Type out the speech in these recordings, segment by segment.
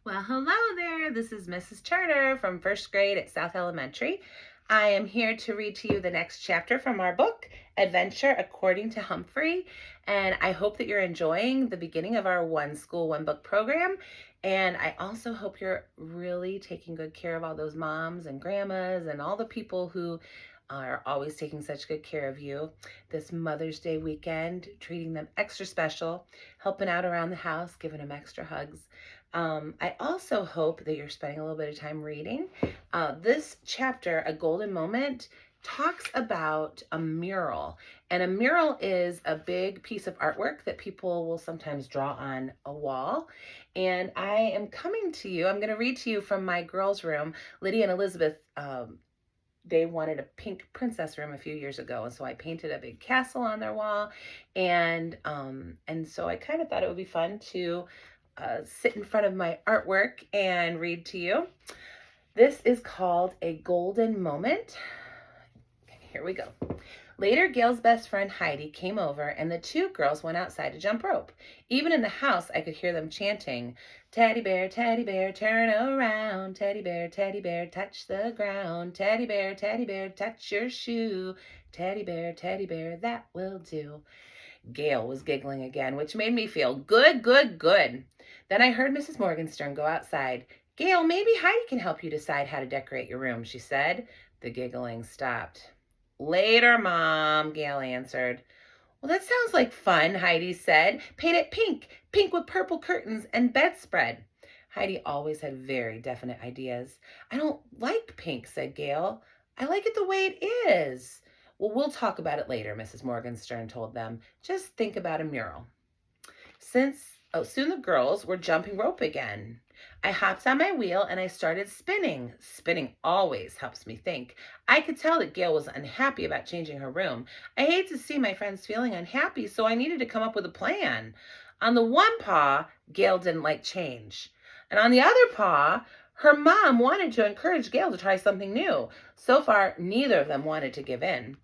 Well, hello there. This is Mrs. Turner from first grade at South Elementary. I am here to read to you the next chapter from our book, Adventure According to Humphrey. And I hope that you're enjoying the beginning of our One School, One Book program. And I also hope you're really taking good care of all those moms and grandmas and all the people who are always taking such good care of you this Mother's Day weekend, treating them extra special, helping out around the house, giving them extra hugs. I also hope that you're spending a little bit of time reading. This chapter, A Golden Moment, talks about a mural. And a mural is a big piece of artwork that people will sometimes draw on a wall. And I am coming to you, I'm going to read to you from my girls' room. Lydia and Elizabeth, they wanted a pink princess room a few years ago, and so I painted a big castle on their wall, and so I kind of thought it would be fun to sit in front of my artwork and read to you. This is called A Golden Moment. Okay, here we go. Later, Gail's best friend Heidi came over, and the two girls went outside to jump rope. Even in the house, I could hear them chanting, Teddy bear, turn around. Teddy bear, touch the ground. Teddy bear, touch your shoe. Teddy bear, that will do. Gail was giggling again, which made me feel good, good, good. Then I heard Mrs. Morgenstern go outside. Gail, maybe Heidi can help you decide how to decorate your room, she said. The giggling stopped. Later, Mom, Gail answered. Well, that sounds like fun, Heidi said. Paint it pink, pink with purple curtains and bedspread. Heidi always had very definite ideas. I don't like pink, said Gail. I like it the way it is. Well, we'll talk about it later, Mrs. Morgenstern told them. Just think about a mural. Soon the girls were jumping rope again. I hopped on my wheel and I started spinning. Spinning always helps me think. I could tell that Gail was unhappy about changing her room. I hate to see my friends feeling unhappy, so I needed to come up with a plan. On the one paw, Gail didn't like change. And on the other paw, her mom wanted to encourage Gail to try something new. So far, neither of them wanted to give in.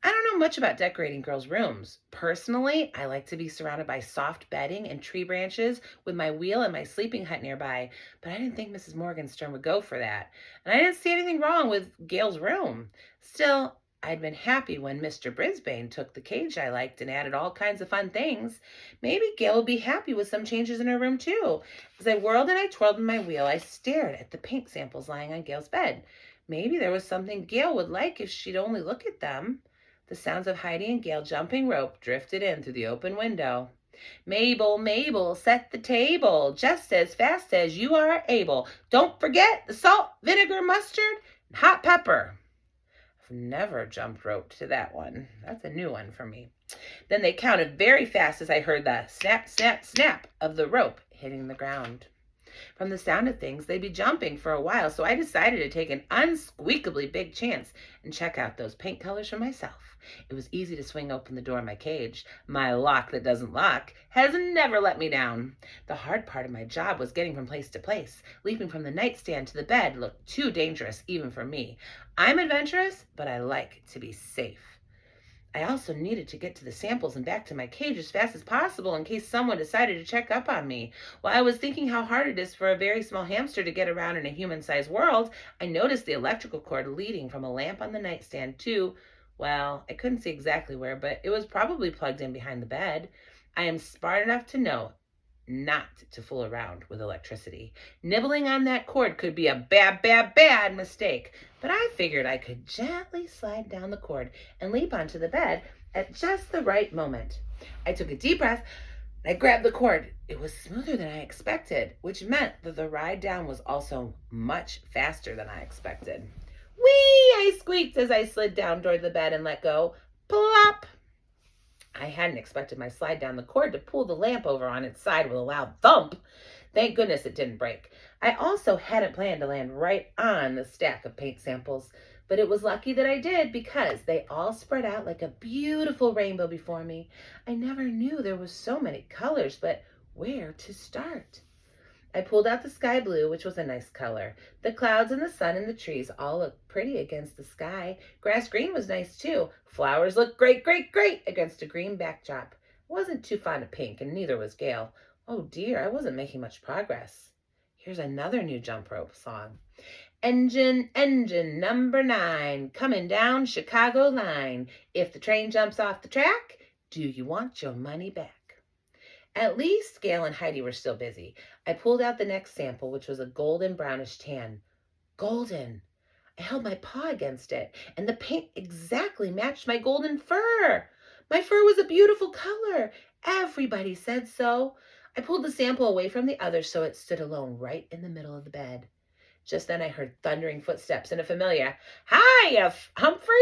I don't know much about decorating girls' rooms. Personally, I like to be surrounded by soft bedding and tree branches with my wheel and my sleeping hut nearby, but I didn't think Mrs. Morgenstern would go for that. And I didn't see anything wrong with Gail's room. Still, I'd been happy when Mr. Brisbane took the cage I liked and added all kinds of fun things. Maybe Gail would be happy with some changes in her room, too. As I whirled and I twirled in my wheel, I stared at the paint samples lying on Gail's bed. Maybe there was something Gail would like if she'd only look at them. The sounds of Heidi and Gail jumping rope drifted in through the open window. Mabel, Mabel, set the table, just as fast as you are able. Don't forget the salt, vinegar, mustard, and hot pepper. I've never jumped rope to that one. That's a new one for me. Then they counted very fast as I heard the snap, snap, snap of the rope hitting the ground. From the sound of things, they'd be jumping for a while, so I decided to take an unsqueakably big chance and check out those paint colors for myself. It was easy to swing open the door of my cage. My lock that doesn't lock has never let me down. The hard part of my job was getting from place to place. Leaping from the nightstand to the bed looked too dangerous even for me. I'm adventurous, but I like to be safe. I also needed to get to the samples and back to my cage as fast as possible in case someone decided to check up on me. While I was thinking how hard it is for a very small hamster to get around in a human-sized world, I noticed the electrical cord leading from a lamp on the nightstand to, well, I couldn't see exactly where, but it was probably plugged in behind the bed. I am smart enough to know not to fool around with electricity. Nibbling on that cord could be a bad, bad, bad mistake, but I figured I could gently slide down the cord and leap onto the bed at just the right moment. I took a deep breath and I grabbed the cord. It was smoother than I expected, which meant that the ride down was also much faster than I expected. Whee! I squeaked as I slid down toward the bed and let go. Plop! I hadn't expected my slide down the cord to pull the lamp over on its side with a loud thump. Thank goodness it didn't break. I also hadn't planned to land right on the stack of paint samples, but it was lucky that I did because they all spread out like a beautiful rainbow before me. I never knew there were so many colors, but where to start? I pulled out the sky blue, which was a nice color. The clouds and the sun and the trees all looked pretty against the sky. Grass green was nice too. Flowers looked great, great, great against a green backdrop. I wasn't too fond of pink, and neither was Gail. Oh dear, I wasn't making much progress. Here's another new jump rope song. Engine, engine number 9, coming down Chicago line. If the train jumps off the track, do you want your money back? At least Gail and Heidi were still busy. I pulled out the next sample, which was a golden brownish tan. Golden! I held my paw against it, and the paint exactly matched my golden fur. My fur was a beautiful color. Everybody said so. I pulled the sample away from the others so it stood alone right in the middle of the bed. Just then I heard thundering footsteps and a familiar, "Hi, Humphrey!"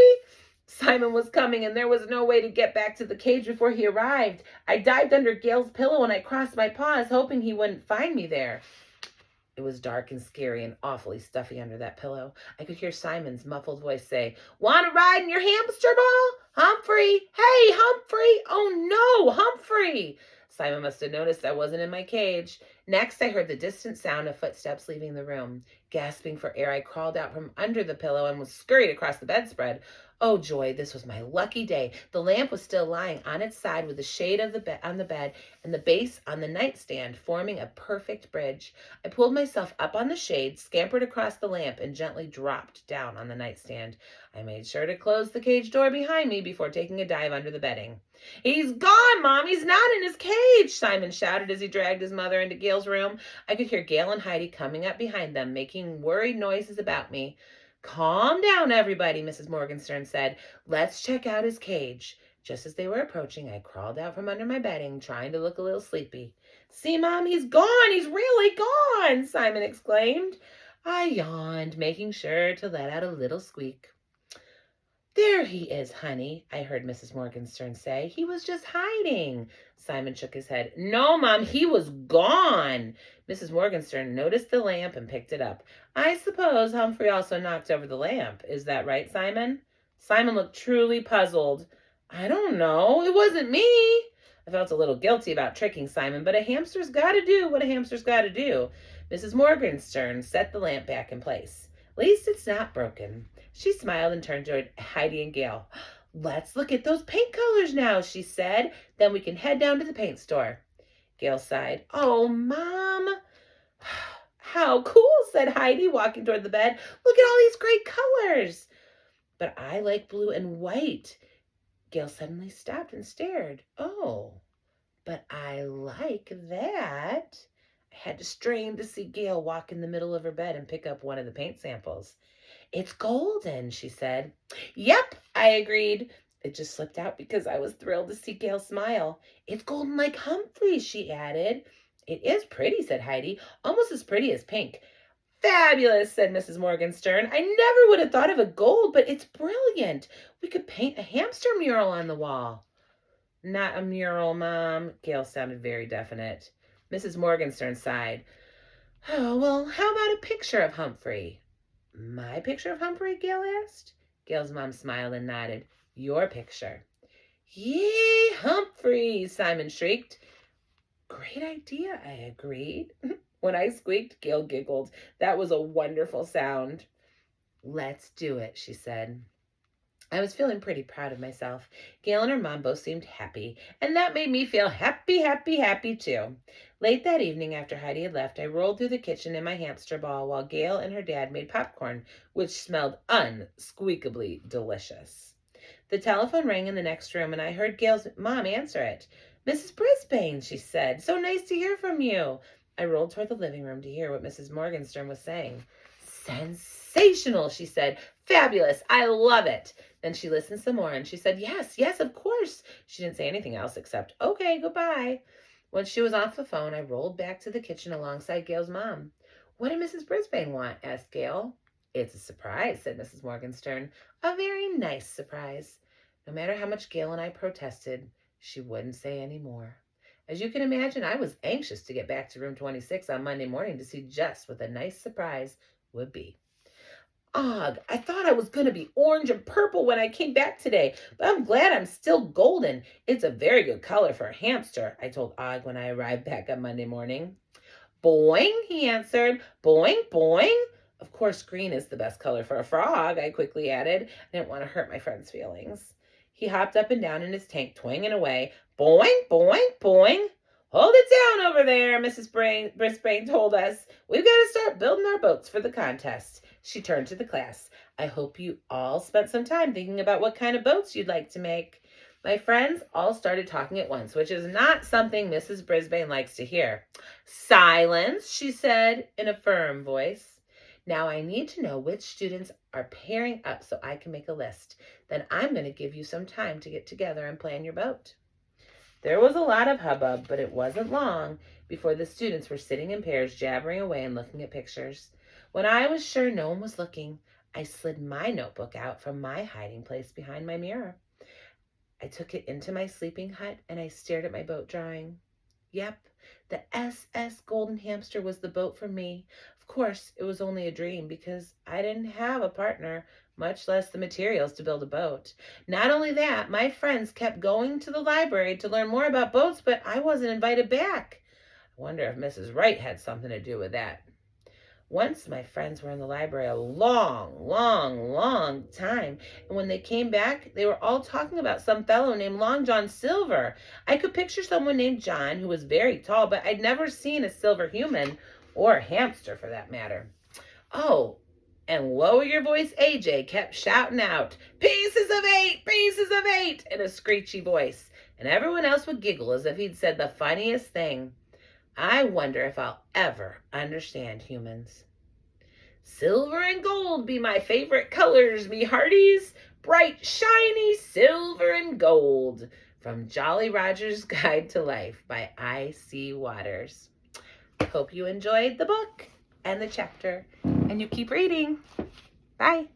Simon was coming, and there was no way to get back to the cage before he arrived. I dived under Gail's pillow and I crossed my paws, hoping he wouldn't find me there. It was dark and scary and awfully stuffy under that pillow. I could hear Simon's muffled voice say, "Want to ride in your hamster ball? Humphrey! Hey, Humphrey! Oh no, Humphrey!" Simon must have noticed I wasn't in my cage. Next, I heard the distant sound of footsteps leaving the room. Gasping for air, I crawled out from under the pillow and was scurried across the bedspread. Oh joy, this was my lucky day. The lamp was still lying on its side with the shade of on the bed and the base on the nightstand, forming a perfect bridge. I pulled myself up on the shade, scampered across the lamp, and gently dropped down on the nightstand. I made sure to close the cage door behind me before taking a dive under the bedding. "He's gone, Mom! He's not in his cage!" Simon shouted as he dragged his mother into Gail's room. I could hear Gail and Heidi coming up behind them, making worried noises about me. "Calm down, everybody," Mrs. Morgenstern said. "Let's check out his cage." Just as they were approaching, I crawled out from under my bedding, trying to look a little sleepy. "See, Mom, he's gone! He's really gone!" Simon exclaimed. I yawned, making sure to let out a little squeak. "There he is, honey," I heard Mrs. Morgenstern say. "He was just hiding." Simon shook his head. "No, Mom, he was gone." Mrs. Morgenstern noticed the lamp and picked it up. "I suppose Humphrey also knocked over the lamp. Is that right, Simon?" Simon looked truly puzzled. "I don't know. It wasn't me." I felt a little guilty about tricking Simon, but a hamster's got to do what a hamster's got to do. Mrs. Morgenstern set the lamp back in place. "At least it's not broken." She smiled and turned toward Heidi and Gail. "Let's look at those paint colors now," she said. "Then we can head down to the paint store." Gail sighed. "Oh, Mom." "How cool," said Heidi, walking toward the bed. "Look at all these great colors." "But I like blue and white." Gail suddenly stopped and stared. "Oh, but I like that." I had to strain to see Gail walk in the middle of her bed and pick up one of the paint samples. "It's golden," she said. "Yep," I agreed. It just slipped out because I was thrilled to see Gail smile. "It's golden like Humphrey," she added. "It is pretty," said Heidi. "Almost as pretty as pink." "Fabulous," said Mrs. Morgenstern. "I never would have thought of a gold, but it's brilliant. We could paint a hamster mural on the wall." "Not a mural, Mom." Gail sounded very definite. Mrs. Morgenstern sighed. "Oh, well, how about a picture of Humphrey?" "My picture of Humphrey?" Gail asked. Gail's mom smiled and nodded. "Your picture." "Yay, Humphrey!" Simon shrieked. "Great idea," I agreed. When I squeaked, Gail giggled. That was a wonderful sound. "Let's do it," she said. I was feeling pretty proud of myself. Gail and her mom both seemed happy, and that made me feel happy too. Late that evening, after Heidi had left, I rolled through the kitchen in my hamster ball while Gail and her dad made popcorn, which smelled unsqueakably delicious. The telephone rang in the next room, and I heard Gail's mom answer it. "Mrs. Brisbane," she said. "So nice to hear from you." I rolled toward the living room to hear what Mrs. Morgenstern was saying. "Sensational," she said. "Fabulous. I love it." Then she listened some more and she said, "Yes, yes, of course." She didn't say anything else except, "Okay, goodbye." Once she was off the phone, I rolled back to the kitchen alongside Gail's mom. "What did Mrs. Brisbane want?" asked Gail. "It's a surprise," said Mrs. Morgenstern. "A very nice surprise." No matter how much Gail and I protested, she wouldn't say any more. As you can imagine, I was anxious to get back to room 26 on Monday morning to see just what the nice surprise would be. "Ugh, I thought I was going to be orange and purple when I came back today, but I'm glad I'm still golden. It's a very good color for a hamster," I told Og when I arrived back on Monday morning. "Boing," he answered. "Boing, boing." "Of course, green is the best color for a frog," I quickly added. I didn't want to hurt my friend's feelings. He hopped up and down in his tank, twanging away. "Boing, boing, boing." "Hold it down over there," Mrs. Brisbane told us. We've got to start building our boats for the contest. She turned to the class. I hope you all spent some time thinking about what kind of boats you'd like to make. My friends all started talking at once, which is not something Mrs. Brisbane likes to hear. Silence, she said in a firm voice. Now I need to know which students are pairing up so I can make a list. Then I'm going to give you some time to get together and plan your boat. There was a lot of hubbub, but it wasn't long before the students were sitting in pairs, jabbering away and looking at pictures. When I was sure no one was looking, I slid my notebook out from my hiding place behind my mirror. I took it into my sleeping hut and I stared at my boat drawing. Yep, the SS Golden Hamster was the boat for me. Of course, it was only a dream because I didn't have a partner, much less the materials to build a boat. Not only that, my friends kept going to the library to learn more about boats, but I wasn't invited back. I wonder if Mrs. Wright had something to do with that. Once my friends were in the library a long time, and when they came back, they were all talking about some fellow named Long John Silver. I could picture someone named John who was very tall, but I'd never seen a silver human, or a hamster for that matter. Oh, and Lower Your Voice AJ kept shouting out, "Pieces of 8, pieces of 8," in a screechy voice, and everyone else would giggle as if he'd said the funniest thing. I wonder if I'll ever understand humans. Silver and gold be my favorite colors, me hearties. Bright, shiny silver and gold. From Jolly Roger's Guide to Life by I.C. Waters. Hope you enjoyed the book and the chapter, and you keep reading. Bye.